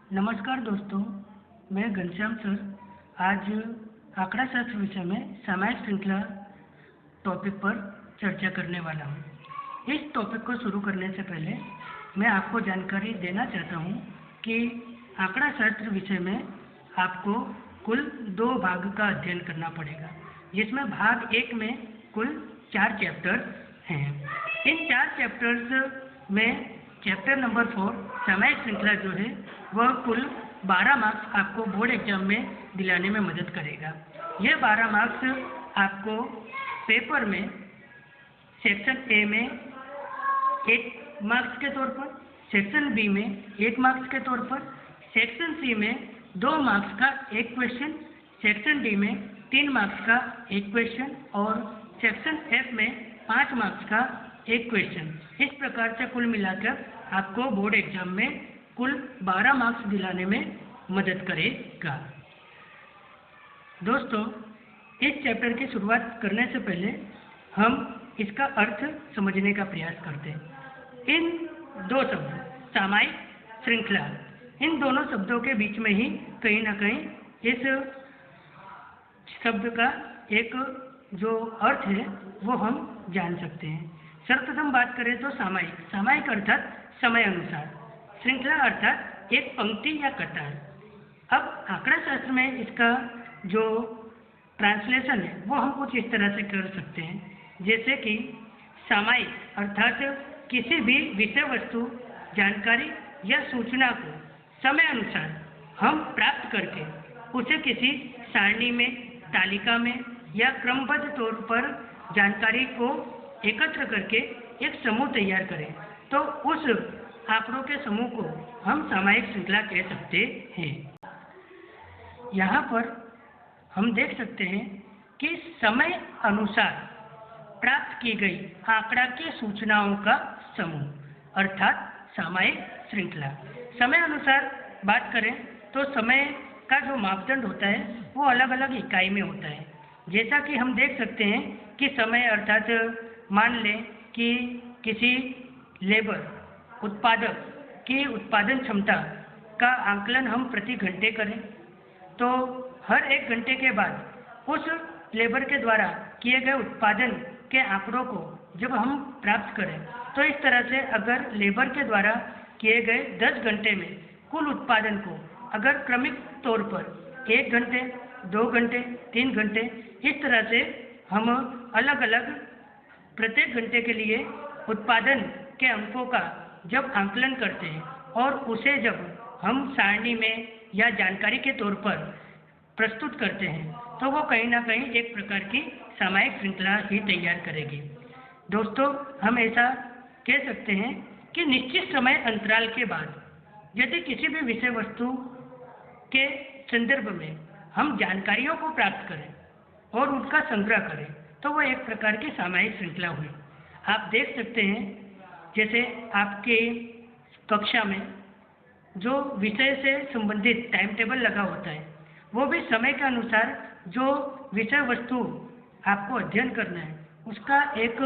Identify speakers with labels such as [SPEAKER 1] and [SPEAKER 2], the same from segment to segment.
[SPEAKER 1] नमस्कार दोस्तों, मैं घनश्याम सर आज आंकड़ा शास्त्र विषय में सामायिक श्रृंखला टॉपिक पर चर्चा करने वाला हूँ। इस टॉपिक को शुरू करने से पहले मैं आपको जानकारी देना चाहता हूँ कि आंकड़ा शास्त्र विषय में आपको कुल 2 भाग का अध्ययन करना पड़ेगा, जिसमें भाग 1 में कुल 4 चैप्टर हैं। इन 4 चैप्टर्स में चैप्टर नंबर 4 सामायिक श्रृंखला जो है वह कुल 12 मार्क्स आपको बोर्ड एग्जाम में दिलाने में मदद करेगा। ये 12 मार्क्स आपको पेपर में सेक्शन ए में 1 मार्क्स के तौर पर, सेक्शन बी में 1 मार्क्स के तौर पर, सेक्शन सी में 2 मार्क्स का 1 क्वेश्चन, सेक्शन डी में 3 मार्क्स का 1 क्वेश्चन और सेक्शन एफ में 5 मार्क्स का 1 क्वेश्चन। इस प्रकार से कुल मिलाकर आपको बोर्ड एग्जाम में कुल 12 मार्क्स दिलाने में मदद करेगा। दोस्तों, इस चैप्टर की शुरुआत करने से पहले हम इसका अर्थ समझने का प्रयास करते हैं। इन 2 शब्द सामायिक श्रृंखला, इन दोनों शब्दों के बीच में ही कहीं ना कहीं इस शब्द का एक जो अर्थ है वो हम जान सकते हैं। सर्वप्रथम बात करें तो सामायिक, सामायिक अर्थात समय अनुसार, श्रृंखला अर्थात एक पंक्ति या कतार। अब आंकड़ा शास्त्र में इसका जो ट्रांसलेशन है वो हम कुछ इस तरह से कर सकते हैं, जैसे कि सामायिक अर्थात किसी भी विषय वस्तु, जानकारी या सूचना को समय अनुसार हम प्राप्त करके उसे किसी सारणी में, तालिका में या क्रमबद्ध तौर पर जानकारी को एकत्र करके एक समूह तैयार करें, तो उस आंकड़ों के समूह को हम सामायिक श्रृंखला कह सकते हैं। यहाँ पर हम देख सकते हैं कि समय अनुसार प्राप्त की गई आंकड़ा की सूचनाओं का समूह अर्थात सामायिक श्रृंखला। समय अनुसार बात करें तो समय का जो मापदंड होता है वो अलग अलग इकाई में होता है। जैसा कि हम देख सकते हैं कि समय अर्थात मान लें कि किसी लेबर, उत्पादक की उत्पादन क्षमता का आंकलन हम प्रति घंटे करें, तो हर 1 घंटे के बाद उस लेबर के द्वारा किए गए उत्पादन के आंकड़ों को जब हम प्राप्त करें, तो इस तरह से अगर लेबर के द्वारा किए गए 10 घंटे में कुल उत्पादन को अगर क्रमिक तौर पर 1 घंटे, 2 घंटे, 3 घंटे, इस तरह से हम अलग अलग प्रत्येक घंटे के लिए उत्पादन के अंकों का जब आंकलन करते हैं और उसे जब हम सारणी में या जानकारी के तौर पर प्रस्तुत करते हैं, तो वो कहीं ना कहीं एक प्रकार की सामायिक श्रृंखला ही तैयार करेगी। दोस्तों, हम ऐसा कह सकते हैं कि निश्चित समय अंतराल के बाद यदि किसी भी विषय वस्तु के संदर्भ में हम जानकारियों को प्राप्त करें और उनका संग्रह करें, तो वो एक प्रकार की सामायिक श्रृंखला हुई। आप देख सकते हैं जैसे आपके कक्षा में जो विषय से संबंधित टाइम टेबल लगा होता है, वो भी समय के अनुसार जो विषय वस्तु आपको अध्ययन करना है उसका एक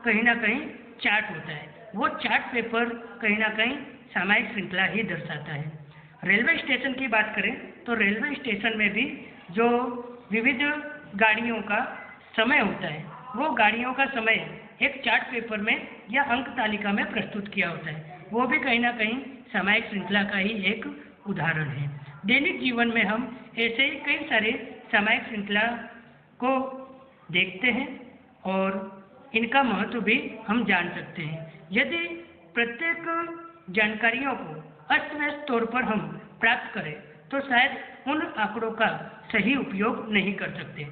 [SPEAKER 1] कहीं ना कहीं चार्ट होता है। वो चार्ट पेपर कहीं ना कहीं सामायिक श्रृंखला ही दर्शाता है। रेलवे स्टेशन की बात करें तो रेलवे स्टेशन में भी जो विविध गाड़ियों का समय होता है, वो गाड़ियों का समय एक चार्ट पेपर में या अंक तालिका में प्रस्तुत किया होता है। वो भी कहीं ना कहीं सामायिक श्रृंखला का ही एक उदाहरण है। दैनिक जीवन में हम ऐसे ही कई सारे सामायिक श्रृंखला को देखते हैं और इनका महत्व भी हम जान सकते हैं। यदि प्रत्येक जानकारियों को अस्त व्यस्त तौर पर हम प्राप्त करें तो शायद उन आंकड़ों का सही उपयोग नहीं कर सकते,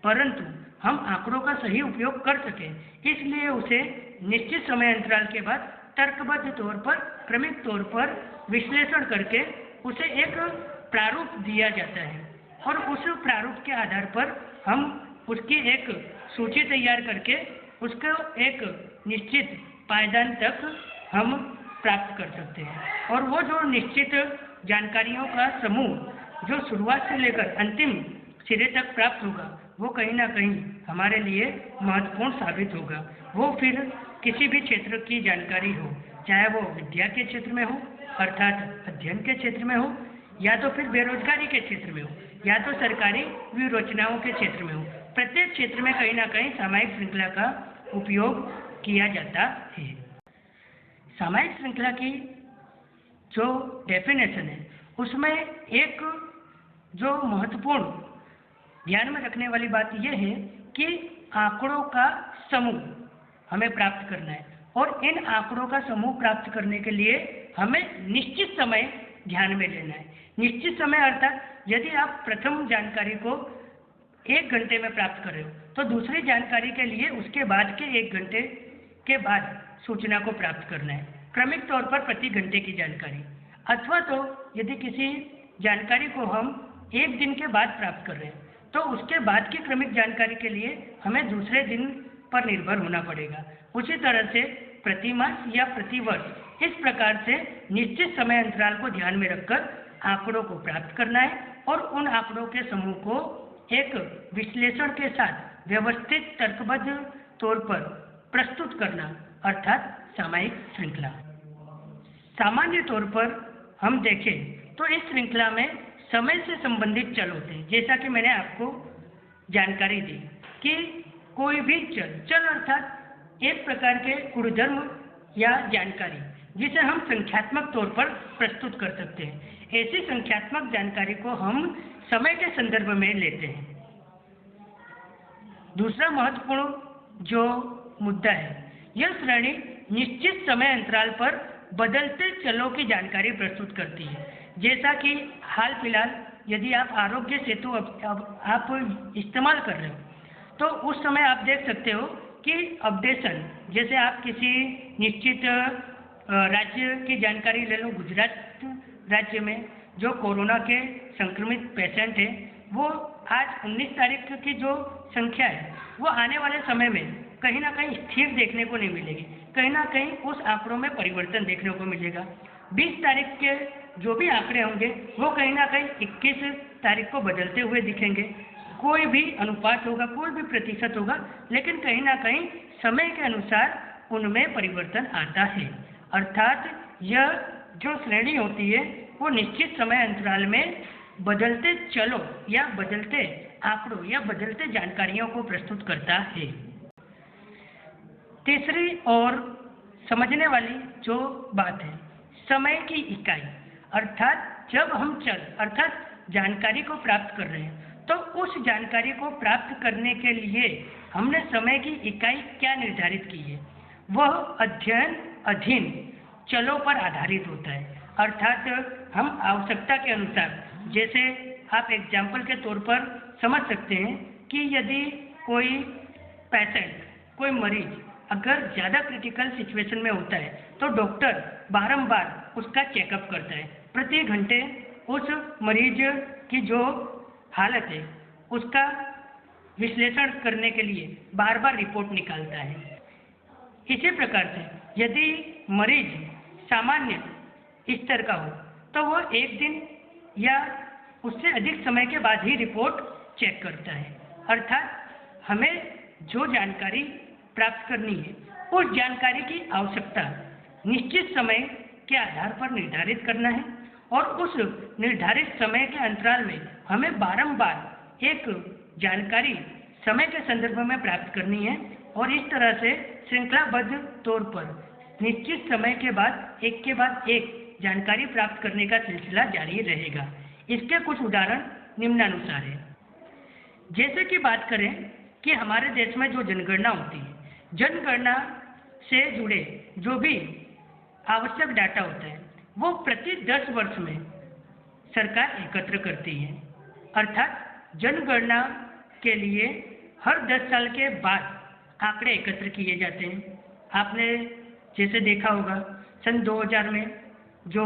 [SPEAKER 1] परंतु हम आंकड़ों का सही उपयोग कर सकें इसलिए उसे निश्चित समय अंतराल के बाद तर्कबद्ध तौर पर, क्रमिक तौर पर विश्लेषण करके उसे एक प्रारूप दिया जाता है और उस प्रारूप के आधार पर हम उसकी एक सूची तैयार करके उसको एक निश्चित पायदान तक हम प्राप्त कर सकते हैं। और वो जो निश्चित जानकारियों का समूह जो शुरुआत से लेकर अंतिम सिरे तक प्राप्त होगा, वो कहीं ना कहीं हमारे लिए महत्वपूर्ण साबित होगा। वो फिर किसी भी क्षेत्र की जानकारी हो, चाहे वो विद्या के क्षेत्र में हो अर्थात अध्ययन के क्षेत्र में हो या तो फिर बेरोजगारी के क्षेत्र में हो, या तो सरकारी व्यूहरचनाओं के क्षेत्र में हो, प्रत्येक क्षेत्र में कहीं ना कहीं सामायिक श्रृंखला का उपयोग किया जाता है। सामायिक श्रृंखला की जो डेफिनेशन है उसमें एक जो महत्वपूर्ण ध्यान में रखने वाली बात यह है कि आंकड़ों का समूह हमें प्राप्त करना है, और इन आंकड़ों का समूह प्राप्त करने के लिए हमें निश्चित समय ध्यान में लेना है। निश्चित समय अर्थात यदि आप प्रथम जानकारी को 1 घंटे में प्राप्त कर रहे हो तो दूसरी जानकारी के लिए उसके बाद के 1 घंटे के बाद सूचना को प्राप्त करना है, क्रमिक तौर पर प्रति घंटे की जानकारी। अथवा तो यदि किसी जानकारी को हम 1 दिन के बाद प्राप्त कर रहे हैं तो उसके बाद की क्रमिक जानकारी के लिए हमें दूसरे दिन पर निर्भर होना पड़ेगा। उसी तरह से प्रतिमास या प्रतिवर्ष इस प्रकार से निश्चित समय अंतराल को ध्यान में रखकर आंकड़ों को प्राप्त करना है और उन आंकड़ों के समूह को एक विश्लेषण के साथ व्यवस्थित तर्कबद्ध तौर पर प्रस्तुत करना अर्थात सामायिक श्रृंखला। सामान्य तौर पर हम देखें तो इस श्रृंखला में समय से संबंधित चल होते हैं। जैसा कि मैंने आपको जानकारी दी कि कोई भी चल अर्थात एक प्रकार के गुणधर्म या जानकारी जिसे हम संख्यात्मक तौर पर प्रस्तुत कर सकते हैं, ऐसी संख्यात्मक जानकारी को हम समय के संदर्भ में लेते हैं। दूसरा महत्वपूर्ण जो मुद्दा है, यह श्रेणी निश्चित समय अंतराल पर बदलते चलों की जानकारी प्रस्तुत करती है। जैसा कि हाल फिलहाल यदि आप आरोग्य सेतु आप इस्तेमाल कर रहे हो तो उस समय आप देख सकते हो कि अपडेशन, जैसे आप किसी निश्चित राज्य की जानकारी ले लो। गुजरात राज्य में जो कोरोना के संक्रमित पेशेंट हैं वो आज 19 तारीख की जो संख्या है वो आने वाले समय में कहीं ना कहीं स्थिर देखने को नहीं मिलेगी, कहीं ना कहीं उस आंकड़ों में परिवर्तन देखने को मिलेगा। 20 तारीख के जो भी आंकड़े होंगे वो कहीं ना कहीं 21 तारीख को बदलते हुए दिखेंगे। कोई भी अनुपात होगा, कोई भी प्रतिशत होगा, लेकिन कहीं ना कहीं समय के अनुसार उनमें परिवर्तन आता है। अर्थात यह जो श्रेणी होती है वो निश्चित समय अंतराल में बदलते चलों या बदलते आंकड़ों या बदलते जानकारियों को प्रस्तुत करता है। तीसरी और समझने वाली जो बात है, समय की इकाई, अर्थात जब हम चल अर्थात जानकारी को प्राप्त कर रहे हैं तो उस जानकारी को प्राप्त करने के लिए हमने समय की इकाई क्या निर्धारित की है, वह अध्ययन अधीन चलों पर आधारित होता है। अर्थात हम आवश्यकता के अनुसार, जैसे आप एग्जाम्पल के तौर पर समझ सकते हैं कि यदि कोई पेशेंट, कोई मरीज अगर ज़्यादा क्रिटिकल सिचुएशन में होता है तो डॉक्टर बारंबार उसका चेकअप करता है। प्रति घंटे उस मरीज की जो हालत है उसका विश्लेषण करने के लिए बार बार रिपोर्ट निकालता है। इसी प्रकार से यदि मरीज सामान्य स्तर का हो तो वह 1 दिन या उससे अधिक समय के बाद ही रिपोर्ट चेक करता है। अर्थात हमें जो जानकारी प्राप्त करनी है उस जानकारी की आवश्यकता निश्चित समय के आधार पर निर्धारित करना है और उस निर्धारित समय के अंतराल में हमें बारंबार एक जानकारी समय के संदर्भ में प्राप्त करनी है और इस तरह से श्रृंखलाबद्ध तौर पर निश्चित समय के बाद एक के बाद एक जानकारी प्राप्त करने का सिलसिला जारी रहेगा। इसके कुछ उदाहरण निम्नानुसार है। जैसे कि बात करें कि हमारे देश में जो जनगणना होती है, जनगणना से जुड़े जो भी आवश्यक डाटा होता है वो प्रति 10 वर्ष में सरकार एकत्र करती है। अर्थात जनगणना के लिए हर 10 साल के बाद आंकड़े एकत्र किए जाते हैं। आपने जैसे देखा होगा सन 2000 में जो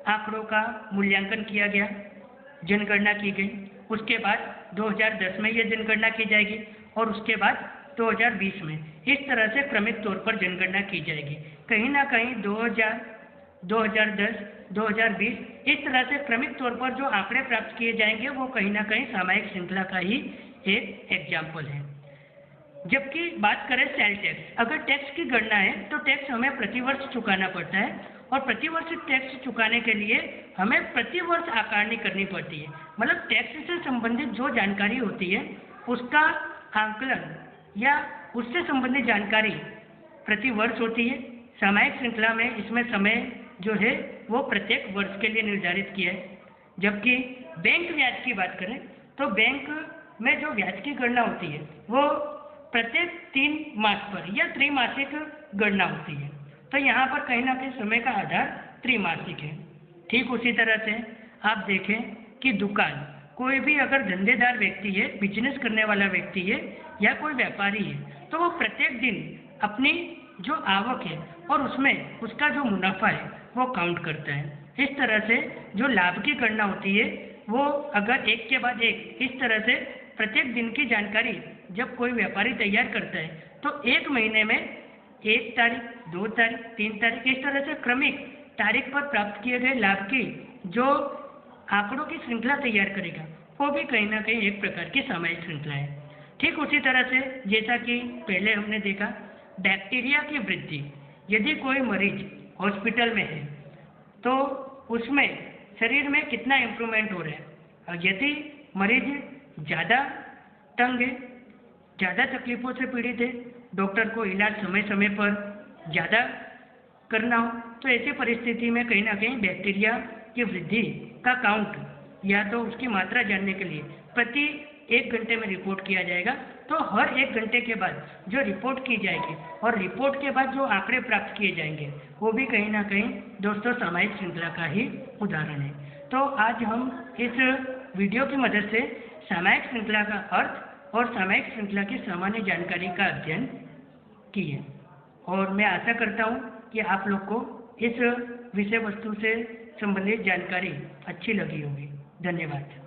[SPEAKER 1] आंकड़ों का मूल्यांकन किया गया, जनगणना की गई, उसके बाद 2010 में यह जनगणना की जाएगी और उसके बाद 2020 में इस तरह से क्रमिक तौर पर जनगणना की जाएगी। कहीं ना कहीं 2000, 2010, 2020 इस तरह से क्रमिक तौर पर जो आंकड़े प्राप्त किए जाएंगे वो कहीं ना कहीं सामायिक श्रृंखला का ही एक एग्जाम्पल है। जबकि बात करें सेल टैक्स, अगर टैक्स की गणना है तो टैक्स हमें प्रतिवर्ष चुकाना पड़ता है और प्रतिवर्ष टैक्स चुकाने के लिए हमें प्रतिवर्ष आकारणी करनी पड़ती है। मतलब टैक्स से संबंधित जो जानकारी होती है उसका आंकलन या उससे संबंधित जानकारी प्रतिवर्ष होती है। सामयिक श्रृंखला में इसमें समय जो है वो प्रत्येक वर्ष के लिए निर्धारित किया है। जबकि बैंक ब्याज की बात करें तो बैंक में जो ब्याज की गणना होती है वो प्रत्येक 3 मास पर या त्रैमासिक गणना होती है। तो यहाँ पर कहीं ना कहीं समय का आधार त्रैमासिक है। ठीक उसी तरह से आप देखें कि दुकान, कोई भी अगर धंधेदार व्यक्ति है, बिजनेस करने वाला व्यक्ति है या कोई व्यापारी है, तो वो प्रत्येक दिन अपनी जो आवक है और उसमें उसका जो मुनाफा है वो काउंट करता है। इस तरह से जो लाभ की गणना होती है वो अगर एक के बाद एक इस तरह से प्रत्येक दिन की जानकारी जब कोई व्यापारी तैयार करता है तो एक महीने में 1 तारीख, 2 तारीख, 3 तारीख इस तरह से क्रमिक तारीख पर प्राप्त किए गए लाभ की जो आंकड़ों की श्रृंखला तैयार करेगा वो भी कहीं ना कहीं एक प्रकार की सामयिक श्रृंखला है। ठीक उसी तरह से जैसा कि पहले हमने देखा बैक्टीरिया की वृद्धि, यदि कोई मरीज हॉस्पिटल में है तो उसमें शरीर में कितना इम्प्रूवमेंट हो रहा है। यदि मरीज ज़्यादा तंग है, ज़्यादा तकलीफ़ों से पीड़ित है, डॉक्टर को इलाज समय समय पर ज़्यादा करना हो तो ऐसी परिस्थिति में कहीं ना कहीं बैक्टीरिया की वृद्धि का काउंट या तो उसकी मात्रा जानने के लिए प्रति 1 घंटे में रिपोर्ट किया जाएगा। तो हर 1 घंटे के बाद जो रिपोर्ट की जाएगी और रिपोर्ट के बाद जो आंकड़े प्राप्त किए जाएंगे वो भी कहीं ना कहीं दोस्तों सामयिक श्रृंखला का ही उदाहरण है। तो आज हम इस वीडियो की मदद से सामयिक श्रृंखला का अर्थ और सामयिक श्रृंखला की सामान्य जानकारी का अध्ययन किए और मैं आशा करता हूँ कि आप लोग को इस विषय वस्तु से संबंधित जानकारी अच्छी लगी होगी। धन्यवाद।